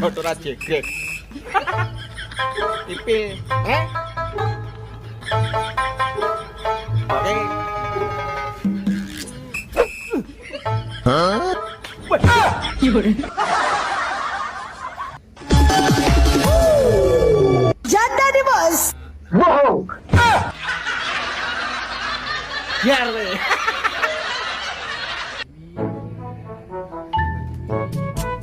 Kau tuh jegrek. Ipi, Oke. Hah? Janda nih bos. Wow. Biar